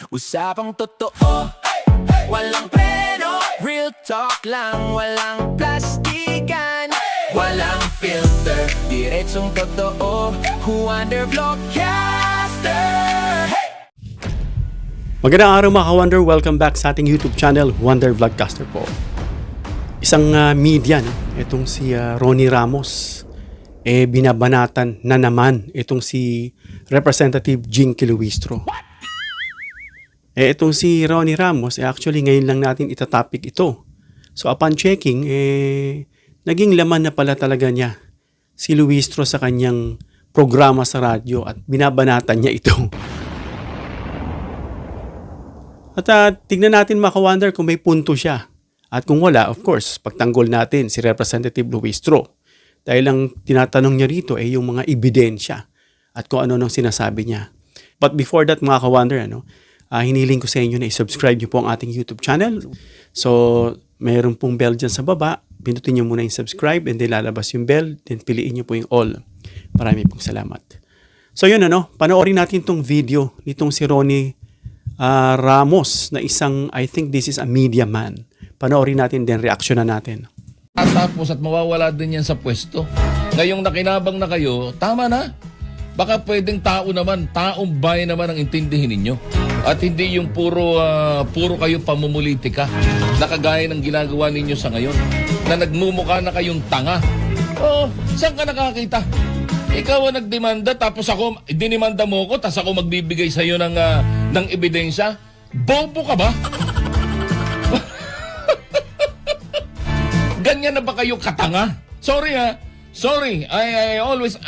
Usapang totoo, walang pero. Real talk lang, walang plastikan. Walang filter, diretsong totoo. Wonder Vlogcaster. Magandang araw mga ka-Wonder, welcome back sa ating YouTube channel, Wonder Vlogcaster po. Isang media, no? Itong si Ronnie Ramos, binabanatan na naman itong si Representative Jinky Luistro. Itong si Ronnie Ramos, actually ngayon lang natin itatopic ito. So upon checking, naging laman na pala talaga niya si Luistro sa kanyang programa sa radyo at binabanatan niya ito. At tignan natin mga ka-Wonder kung may punto siya. At kung wala, of course, pagtanggol natin si Representative Luistro. Dahil ang tinatanong niya rito ay yung mga ebidensya at kung ano nang sinasabi niya. But before that mga ka-Wonder, hiniling ko sa inyo na i-subscribe niyo po ang ating YouTube channel. So, mayroon pong bell dyan sa baba. Pindutin niyo muna yung subscribe and then lalabas yung bell. Then piliin niyo po yung all. Marami pong salamat. So yun panoorin natin tong video nitong si Ronnie Ramos na isang, I think this is a media man. Panoorin natin din, reaksyon na natin. Tapos at mawawala din yan sa pwesto. Ngayong nakinabang na kayo, tama na. Baka pwedeng tao naman, taong bayan naman ang intindihin ninyo. At hindi yung puro kayo pamumulitika na kagaya ng ginagawa ninyo sa ngayon. Na nagmumukha na kayong tanga. Oh, saan ka nakakita? Ikaw ang nagdemanda tapos ako, dinimanda mo ko tapos ako magbibigay sa iyo ng ebidensya? Bobo ka ba? Ganyan na ba kayo katanga? Sorry ha. Sorry. I always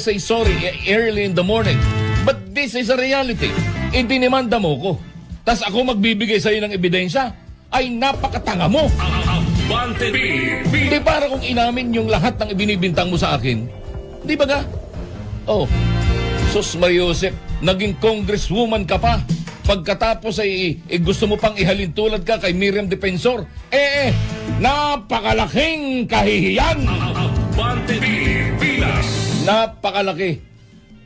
say sorry early in the morning. But this is a reality. Dinimanda mo ko. Tapos ako magbibigay sa iyo ng ebidensya? Ay napakatanga mo. Di para kung inamin yung lahat ng ibinibintang mo sa akin. Di ba ga? Oh, Sus Mariosep, naging congresswoman ka pa. Pagkatapos ay gusto mo pang ihalin tulad ka kay Miriam Defensor. Napakalaking kahihiyan. Napakalaki.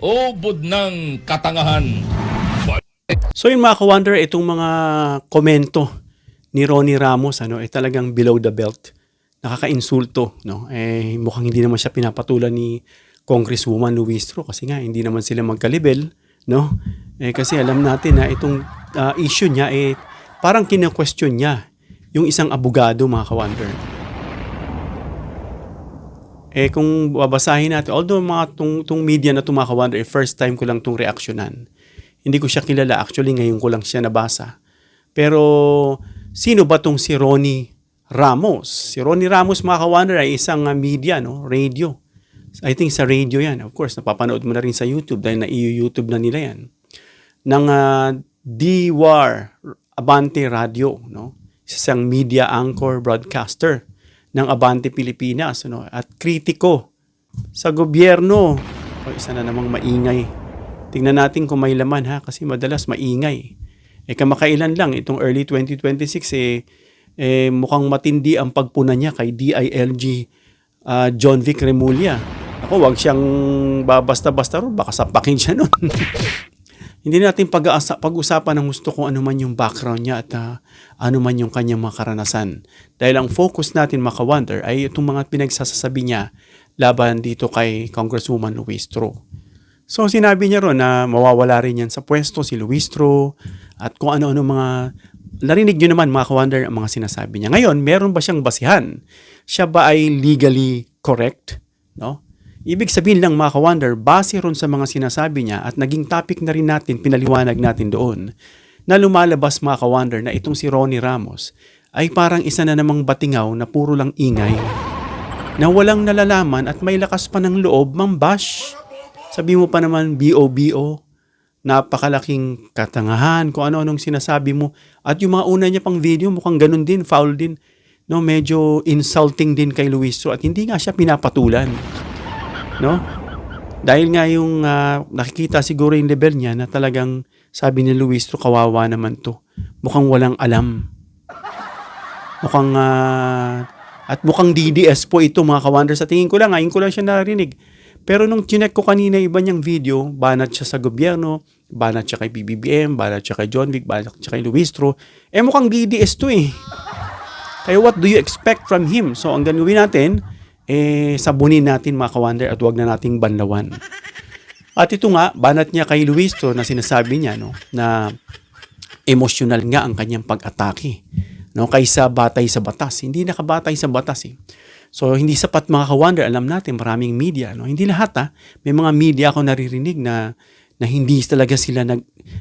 Ubod ng katangahan. So yun mga ka-Wonder, itong mga komento ni Ronnie Ramos talagang below the belt. Nakaka-insulto, no? Mukhang hindi naman siya pinapatulan ni Congresswoman Luistro kasi nga hindi naman sila magkalibel, no? Kasi alam natin na itong issue niya parang kina-question niya yung isang abogado mga ka-Wonder. Kung babasahin natin, although mga tong media na mga ka-Wonder, first time ko lang tong reaksyonan. Hindi ko siya kilala, actually ngayon ko lang siya nabasa. Pero sino ba tong si Ronnie Ramos? Si Ronnie Ramos mga ka-Wonder ay isang media, no? Radio. I think sa radio yan. Of course, napapanood mo na rin sa YouTube dahil na-YouTube na nila yan. Ng DWAR Abante Radio, no? Isang media anchor broadcaster ng Abante Pilipinas, no? At kritiko sa gobyerno. Isa na namang maingay. Tingnan natin kung may laman kasi madalas maingay. Kamakailan lang itong early 2026 mukhang matindi ang pagpuna niya kay DILG John Vic Remulla. Ako, wag siyang basta-basta ron. Baka sapakin siya nun. Hindi natin pag-usapan ng gusto kung ano man yung background niya at ano man yung kanyang mga karanasan. Dahil ang focus natin mga ka-Wonder ay itong mga pinagsasabi niya laban dito kay Congresswoman Luistro. So sinabi niya ron na mawawala rin yan sa pwesto si Luistro at kung ano-ano mga narinig nyo naman mga ka-Wonder ang mga sinasabi niya. Ngayon, meron ba siyang basihan? Siya ba ay legally correct? No? Ibig sabihin lang mga ka-Wonder, base ron sa mga sinasabi niya at naging topic na rin natin, pinaliwanag natin doon, na lumalabas mga ka-Wonder na itong si Ronnie Ramos ay parang isa na namang batingaw na puro lang ingay, na walang nalalaman at may lakas pa ng loob mambash. Sabi mo pa naman BO, napakalaking katangahan, kung ano-anong sinasabi mo. At yung mga una niya pang video, mukhang ganun din, foul din. No, medyo insulting din kay Luistro at hindi nga siya pinapatulan. No? Dahil nga yung nakikita siguro yung level niya na talagang sabi ni Luistro, kawawa naman to. Mukhang walang alam. Mukhang at mukhang DDS po ito mga ka-Wonder. Sa tingin ko lang, ngayon ko lang siya narinig. Pero nung chinek ko kanina iba niyang video, banat siya sa gobyerno Banat siya kay BBBM, banat siya kay John Vic, banat siya kay Luistro. Mukhang DDS to eh. Kaya what do you expect from him? So ang gagawin natin, sabunin natin mga ka-wonder at huwag na nating banlawan. At ito nga, banat niya kay Luistro na sinasabi niya na emotional nga ang kanyang pag-atake. Kaysa batay sa batas. Hindi nakabatay sa batas eh. So, hindi sapat mga ka-wonder. Alam natin, maraming media. Hindi lahat May mga media ako naririnig na hindi talaga sila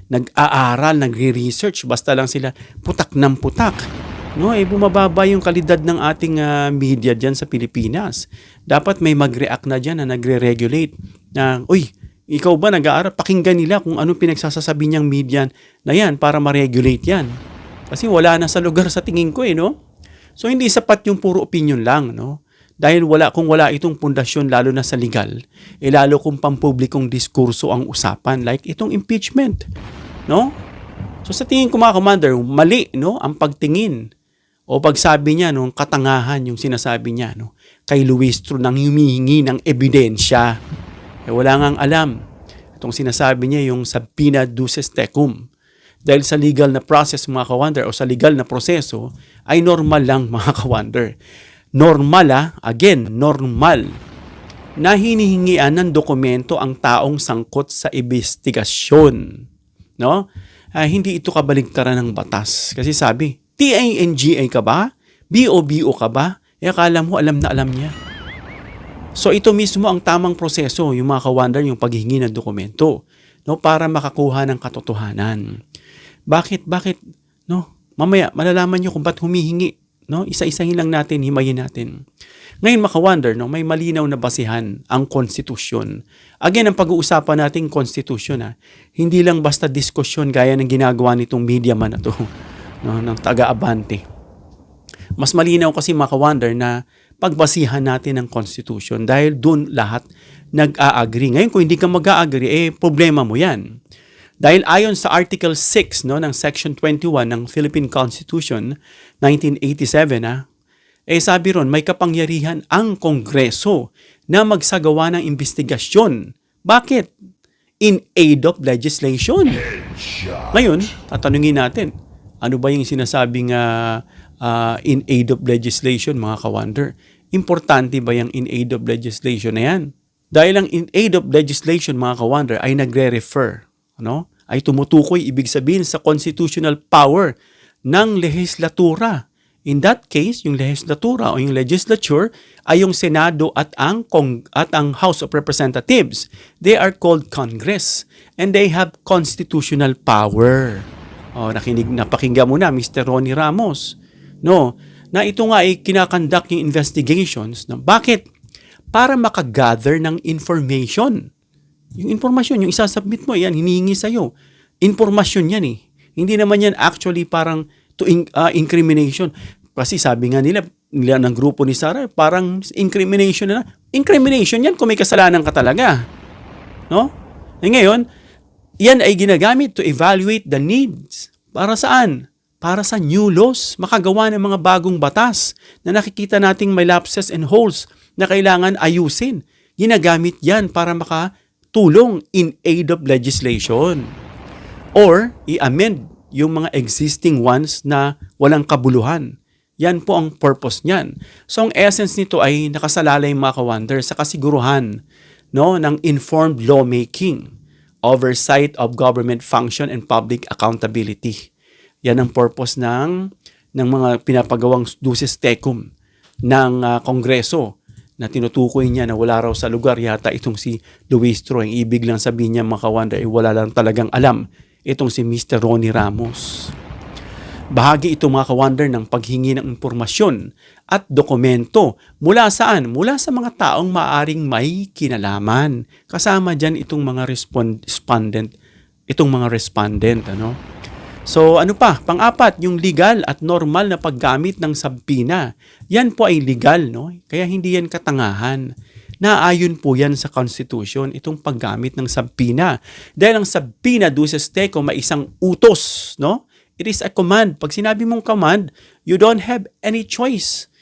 nag-aaral, nagre-research. Basta lang sila putak ng putak. Bumababa yung kalidad ng ating media dyan sa Pilipinas. Dapat may mag-react na dyan na nagre-regulate. Na, uy, ikaw ba nag-aaral? Pakinggan nila kung ano pinagsasasabi niyang media na yan para ma-regulate yan. Kasi wala na sa lugar sa tingin ko So, hindi sapat yung puro opinion lang, Dahil kung wala itong pundasyon, lalo na sa legal, lalo kung pampublikong diskurso ang usapan, like itong impeachment, So, sa tingin ko mga commander, mali, ang pagtingin o pagsabi niya, katangahan yung sinasabi niya, kay Luistro nang humihingi ng ebidensya. Wala ngang alam. Itong sinasabi niya yung subpoena duces tecum. Dahil sa legal na process mga ka-wonder o sa legal na proseso ay normal lang mga ka-wonder. Normal again, normal na hinihingian ng dokumento ang taong sangkot sa investigasyon. Hindi ito kabaligtaran ng batas. Kasi sabi, TINGA ka ba? BOBO ka ba? Akala mo alam na alam niya. So ito mismo ang tamang proseso, yung mga ka-wonder, yung paghihingi ng dokumento, para makakuha ng katotohanan. Bakit? Mamaya, malalaman nyo kung ba't humihingi. Isa-isahin lang natin, himayin natin. Ngayon, maka-wonder, may malinaw na basihan ang konstitusyon. Again, ang pag-uusapan nating konstitusyon, hindi lang basta diskusyon gaya ng ginagawa nitong media man na to, ng taga-abante. Mas malinaw kasi maka-wonder na pagbasihan natin ang konstitusyon dahil doon lahat nag-a-agree. Ngayon, kung hindi ka mag-a-agree, problema mo yan. Dahil ayon sa Article 6 ng Section 21 ng Philippine Constitution 1987, sabi ron, may kapangyarihan ang Kongreso na magsagawa ng investigasyon. Bakit? In aid of legislation. Ngayon, tatanungin natin, ano ba yung sinasabing in aid of legislation, mga ka-wonder? Importante ba yung in aid of legislation na yan? Dahil ang in aid of legislation, mga ka-wonder, ay nagre-refer, ay tumutukoy, ibig sabihin, sa constitutional power ng lehislatura. In that case, yung lehislatura o yung legislature ay yung Senado at ang House of Representatives. They are called Congress and they have constitutional power. Napakinggan mo na, Mr. Ronnie Ramos. Na ito nga ay kinakandak yung investigations. Bakit? Para makagather ng information. Yung informasyon, yung isasubmit mo, yan, hinihingi sa'yo. Informasyon yan eh. Hindi naman yan actually parang to incrimination. Kasi sabi nga nila ng grupo ni Sarah, parang incrimination na. Incrimination yan kung may kasalanan ka talaga. Ngayon, yan ay ginagamit to evaluate the needs. Para saan? Para sa new laws, makagawa ng mga bagong batas na nakikita nating may lapses and holes na kailangan ayusin. Ginagamit yan para makatulong in aid of legislation. Or, i-amend yung mga existing ones na walang kabuluhan. Yan po ang purpose niyan. So, ang essence nito ay nakasalalay mga ka-wonder sa kasiguruhan ng informed lawmaking, oversight of government function and public accountability. Yan ang purpose ng mga pinapagawang duces tecum ng Kongreso na tinutukoy niya na wala raw sa lugar yata itong si Luistro. Ang ibig lang sabihin niya mga ka-wonder ay wala lang talagang alam itong si Mr. Ronnie Ramos. Bahagi ito mga ka-wonder ng paghingi ng impormasyon at dokumento mula saan? Mula sa mga taong maaring may kinalaman. Kasama dyan itong mga respondent. So ano pa? Pang-apat, yung legal at normal na paggamit ng subpoena. Yan po ay legal, Kaya hindi yan katangahan. Naayon po yan sa Constitution, itong paggamit ng subpoena. Dahil ang subpoena duces tecum may isang utos, It is a command. Pag sinabi mong command, you don't have any choice,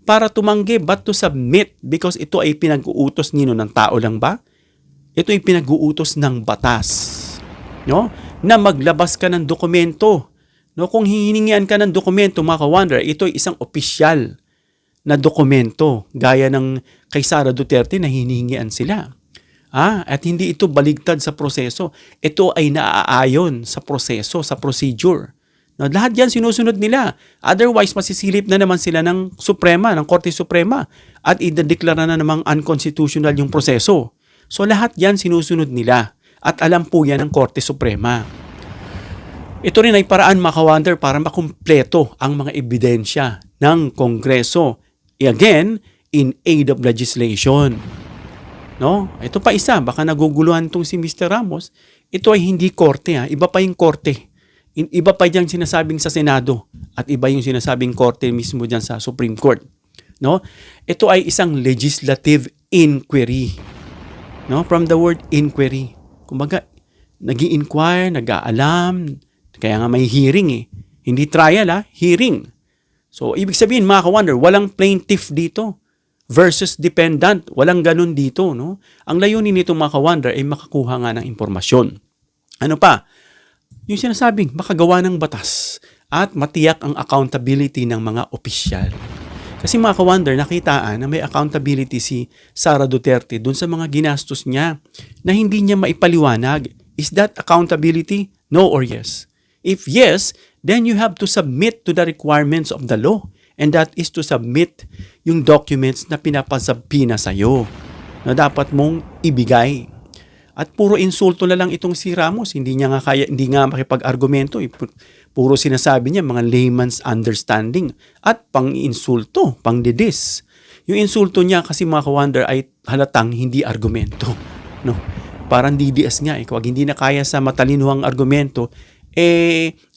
para tumanggi but to submit because ito ay pinag-uutos nino ng tao lang ba? Ito ay pinag-uutos ng batas. no? Na maglabas ka ng dokumento. No, kung hihingian ka ng dokumento, mga ka-wonder, ito ay isang opisyal na dokumento gaya ng kay Sara Duterte na hinihingian sila. At hindi ito baligtad sa proseso. Ito ay naaayon sa proseso, sa procedure. No, lahat yan sinusunod nila. Otherwise, masisilip na naman sila ng Suprema, ng Korte Suprema at idedeklara na namang unconstitutional yung proseso. So lahat yan sinusunod nila at alam po yan ng Korte Suprema. Ito rin ay paraan, mga ka-wonder, para makumpleto ang mga ebidensya ng Kongreso. Again, in aid of legislation. No? Ito pa isa, baka naguguluhan itong si Mr. Ramos. Ito ay hindi korte, iba pa yung korte. Iba pa yung sinasabing sa Senado at iba yung sinasabing korte mismo dyan sa Supreme Court. No? Ito ay isang legislative inquiry. No? From the word inquiry. Kumbaga, nag-i-inquire, nag-aalam, kaya nga may hearing Hindi trial hearing. So, ibig sabihin, mga ka-wonder, walang plaintiff dito versus dependent. Walang ganun dito, no? Ang layunin nito, mga ka-wonder, ay makakuha nga ng impormasyon. Ano pa? Yung sinasabing makagawa ng batas at matiyak ang accountability ng mga opisyal. Kasi mga ka-wonder, nakitaan na may accountability si Sara Duterte dun sa mga ginastos niya na hindi niya maipaliwanag. Is that accountability? No or yes? If yes, then you have to submit to the requirements of the law. And that is to submit yung documents na pinapasabina sa'yo na dapat mong ibigay. At puro insulto na lang itong si Ramos. Hindi nga makipag-argumento. Puro sinasabi niya mga layman's understanding at pang-insulto, pang-didis. Yung insulto niya kasi, mga ka-wonder, ay halatang hindi argumento. No? Parang didias nga. Kapag hindi na kaya sa matalinuhang argumento,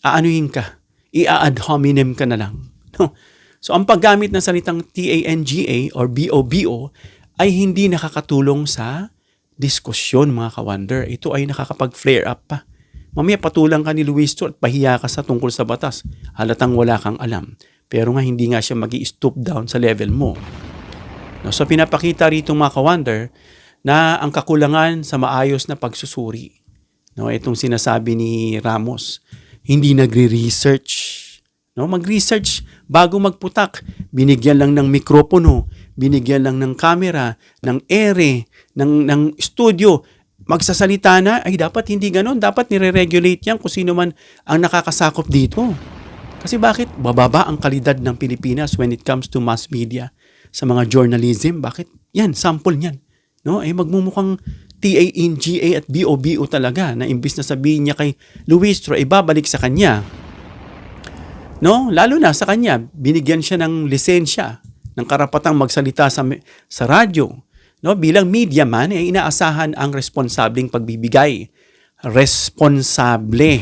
aanuhin ka. I-ad hominem ka na lang. No? So, ang paggamit ng salitang TANGA or BOBO ay hindi nakakatulong sa diskusyon, mga ka-wonder. Ito ay nakakapag-flare up pa. Mamaya patulang ka ni Luis at pahiya ka sa tungkol sa batas. Halatang wala kang alam. Pero nga hindi nga siya magi-stoop down sa level mo. No, so pinapakita rito, mga ka-wonder, na ang kakulangan sa maayos na pagsusuri. No, itong sinasabi ni Ramos, hindi nagre-research. No, mag-research bago magputak. Binigyan lang ng mikropono, binigyan lang ng camera, ng ere, ng studio. Magsasalita na, ay dapat hindi ganon. Dapat nire-regulate yan kung sino man ang nakakasakop dito. Kasi bakit? Bababa ang kalidad ng Pilipinas when it comes to mass media. Sa mga journalism, bakit? Yan, sample yan. No? Magmumukhang TANGA at BOBO talaga na imbis na sabihin niya kay Luistro, babalik sa kanya. No? Lalo na sa kanya, binigyan siya ng lisensya, ng karapatang magsalita sa radyo. No, bilang media man, ay inaasahan ang responsableng pagbibigay. Responsable.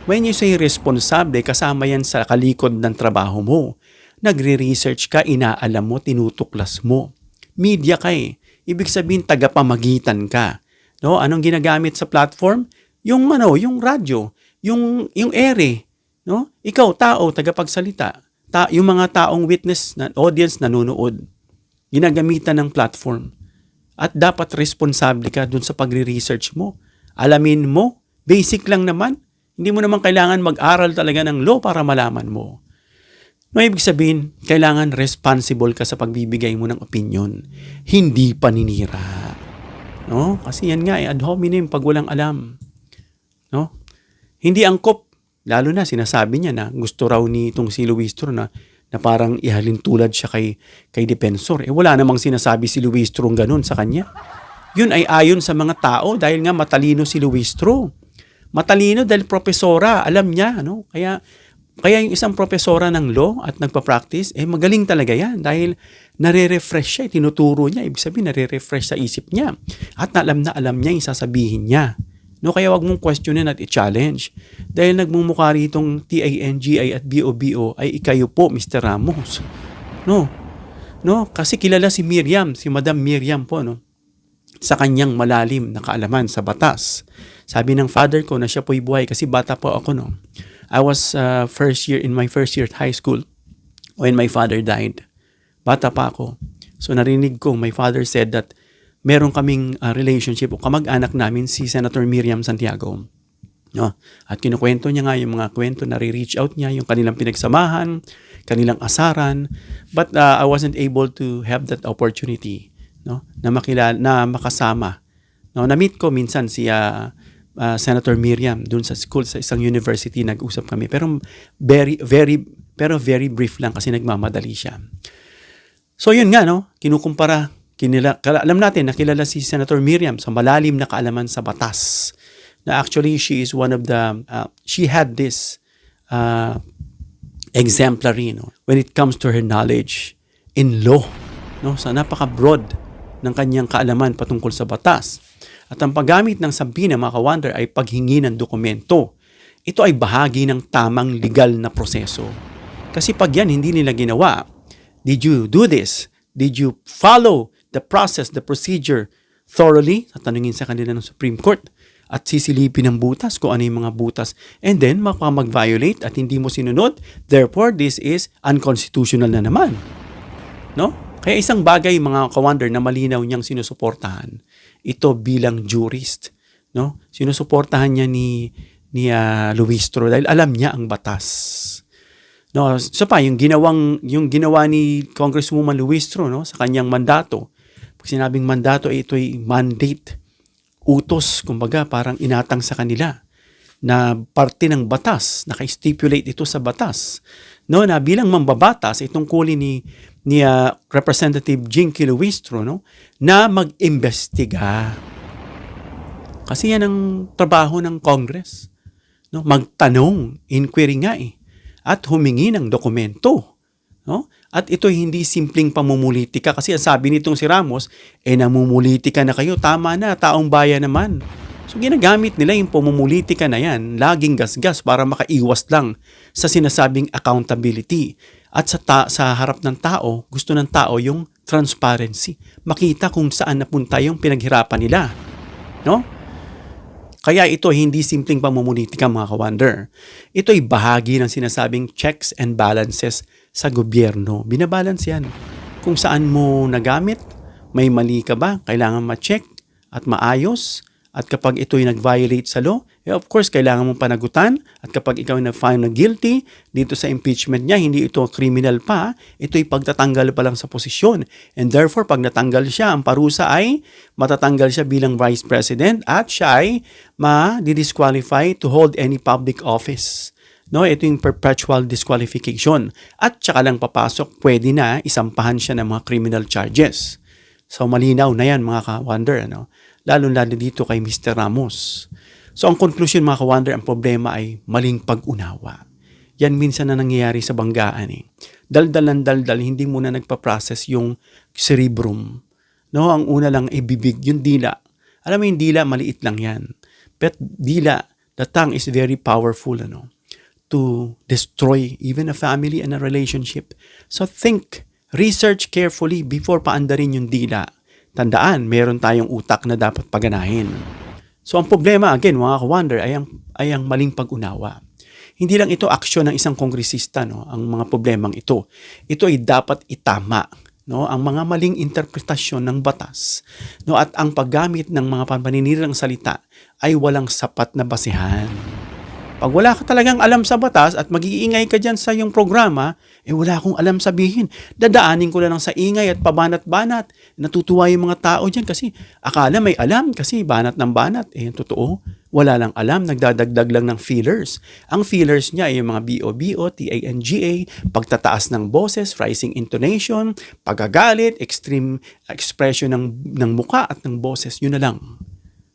When you say responsable, kasama yan sa kalikod ng trabaho mo. Nagre-research ka, inaalam mo, tinutuklas mo. Media ka Ibig sabihin, tagapamagitan ka. No, anong ginagamit sa platform? Yung radyo, yung ere. No? Ikaw, tao, tagapagsalita. Yung mga taong witness, audience, nanonood. Ginagamitan ng platform. At dapat responsable ka dun sa pagre-research mo. Alamin mo, basic lang naman. Hindi mo naman kailangan mag-aral talaga ng law para malaman mo. No, ibig sabihin, kailangan responsible ka sa pagbibigay mo ng opinion. Hindi paninira. No? Kasi yan nga, ad hominem pag walang alam. No? Hindi angkop. Lalo na sinasabi niya na gusto raw ni itong si Luistro na parang ihalin tulad siya kay Depensor. Wala namang sinasabi si Luistro ganun sa kanya. Yun ay ayon sa mga tao dahil nga matalino si Luistro. Matalino dahil profesora, alam niya. No? Kaya yung isang profesora ng law at nagpa-practice, magaling talaga yan dahil nare-refresh siya, tinuturo niya. Ibig sabihin, nare-refresh sa isip niya. At alam niya yung sasabihin niya. No, kaya wag mong questionin at i-challenge. Dahil nagmumukha ritong TANGA at BOBO ay ikayo po, Mr. Ramos. No, kasi kilala si Madam Miriam po, no, sa kanyang malalim na kaalaman sa batas. Sabi ng father ko na siya po'y buhay kasi bata po ako, no. I was in my first year at high school when my father died. Bata pa ako. So narinig ko, my father said that meron kaming relationship o kamag-anak namin si Senator Miriam Santiago. No? At kinukwento niya nga yung mga kwento na re-reach out niya, yung kanilang pinagsamahan, kanilang asaran. But I wasn't able to have that opportunity, no? Na makilala, na makasama. No, na-meet ko minsan si Senator Miriam dun sa school sa isang university, nag-usap kami. Pero very brief lang kasi nagmamadali siya. So yun nga, no? Kinukumpara. Alam natin, nakilala si Senator Miriam sa malalim na kaalaman sa batas. Na actually, she is one of the, she had this exemplary, no? When it comes to her knowledge in law. No? So napaka-broad ng kanyang kaalaman patungkol sa batas. At ang paggamit ng sampina, mga ka-wonder, ay paghingi ng dokumento. Ito ay bahagi ng tamang legal na proseso. Kasi pag yan hindi nila ginawa, did you do this? Did you follow the process, the procedure thoroughly? Tatanungin sa kanila ng Supreme Court at sisilipin ng butas kung ano yung mga butas. And then, mag-violate at hindi mo sinunod. Therefore, this is unconstitutional na naman. No? Kaya isang bagay, mga ka-wonder, na malinaw niyang sinusuportahan. Ito bilang jurist. No? Sinusuportahan niya ni Luistro dahil alam niya ang batas. No, so pa yung ginawa ni Congresswoman Luistro, no, sa kanyang mandato. Pag sinabing mandato, ito'y mandate, utos, kumbaga parang inatang sa kanila na parte ng batas, naka-stipulate ito sa batas. No, na bilang mambabatas, itong tungkulin ni Representative Jinky Luistro, no, na mag-imbestiga. Kasi yan ang trabaho ng Congress, no, magtanong, inquiry nga at humingi ng dokumento. No? At ito hindi simpleng pamumulitika kasi ang sabi nitong si Ramos, namumulitika na kayo, tama na, taong bayan naman. So ginagamit nila yung pamumulitika na yan, laging gasgas para makaiwas lang sa sinasabing accountability. At sa harap ng tao, gusto ng tao yung transparency. Makita kung saan napunta yung pinaghirapan nila. No? Kaya ito hindi simpleng pamumulitika, mga ka-wonder. Ito ay bahagi ng sinasabing checks and balances sa gobyerno. Binabalance yan. Kung saan mo nagamit, may mali ka ba, kailangan ma-check at maayos. At kapag ito'y nag-violate sa law, of course, kailangan mong panagutan. At kapag ikaw ay na-find na guilty, dito sa impeachment niya, hindi ito criminal pa, ito'y pagtatanggal pa lang sa posisyon. And therefore, pag natanggal siya, ang parusa ay matatanggal siya bilang Vice President at siya ay ma-disqualify to hold any public office. No, ito yung perpetual disqualification. At saka lang papasok, pwede na isampahan siya ng mga criminal charges. So, malinaw na yan, mga ka-wonder, ano? Lalo-lalo dito kay Mr. Ramos. So, ang conclusion, mga ka-wonder, ang problema ay maling pag-unawa. Yan minsan na nangyayari sa banggaan. Daldal, hindi muna nagpa-process yung cerebrum. No, ang una lang ay bibig, yung dila. Alam mo yung dila, maliit lang yan. But dila, the tongue is very powerful, ano, to destroy even a family and a relationship. So, think, research carefully before paandarin yung dila. Tandaan, meron tayong utak na dapat paganahin. So ang problema, again, mga ka-wonder, ay ang maling pag-unawa. Hindi lang ito aksyon ng isang kongresista, no, ang mga problemang ito. Ito ay dapat itama, no, ang mga maling interpretasyon ng batas, no, at ang paggamit ng mga paninirang salita ay walang sapat na basehan. Pag wala ka talagang alam sa batas at mag-iingay ka dyan sa iyong programa, wala akong alam sabihin. Dadaanin ko lang sa ingay at pabanat-banat. Natutuwa yung mga tao dyan kasi akala may alam kasi banat ng banat. Totoo, wala lang alam, nagdadagdag lang ng fillers. Ang fillers niya ay yung mga BOBO, TANGA, pagtataas ng boses, rising intonation, pagagalit, extreme expression ng muka at ng boses. Yun na lang.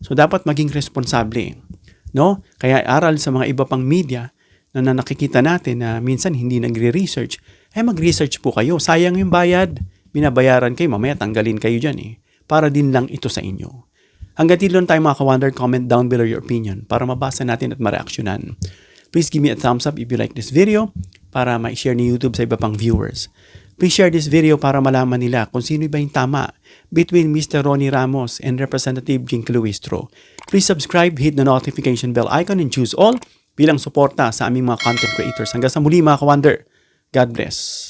So dapat maging responsable. No? Kaya aral sa mga iba pang media na nakikita natin na minsan hindi nagre-research, mag-research po kayo. Sayang yung bayad. Binabayaran kayo, mamaya tanggalin kayo dyan Para din lang ito sa inyo. Hanggang dito lang tayo, mga ka-wonder, comment down below your opinion para mabasa natin at ma-reaksyonan. Please give me a thumbs up if you like this video para ma-share ni YouTube sa iba pang viewers. Please share this video para malaman nila kung sino ba yung tama between Mr. Ronnie Ramos and Representative Jinky Luistro. Please subscribe, hit the notification bell icon and choose all bilang suporta sa aming mga content creators. Hanggang sa muli, mga ka-wonder. God bless.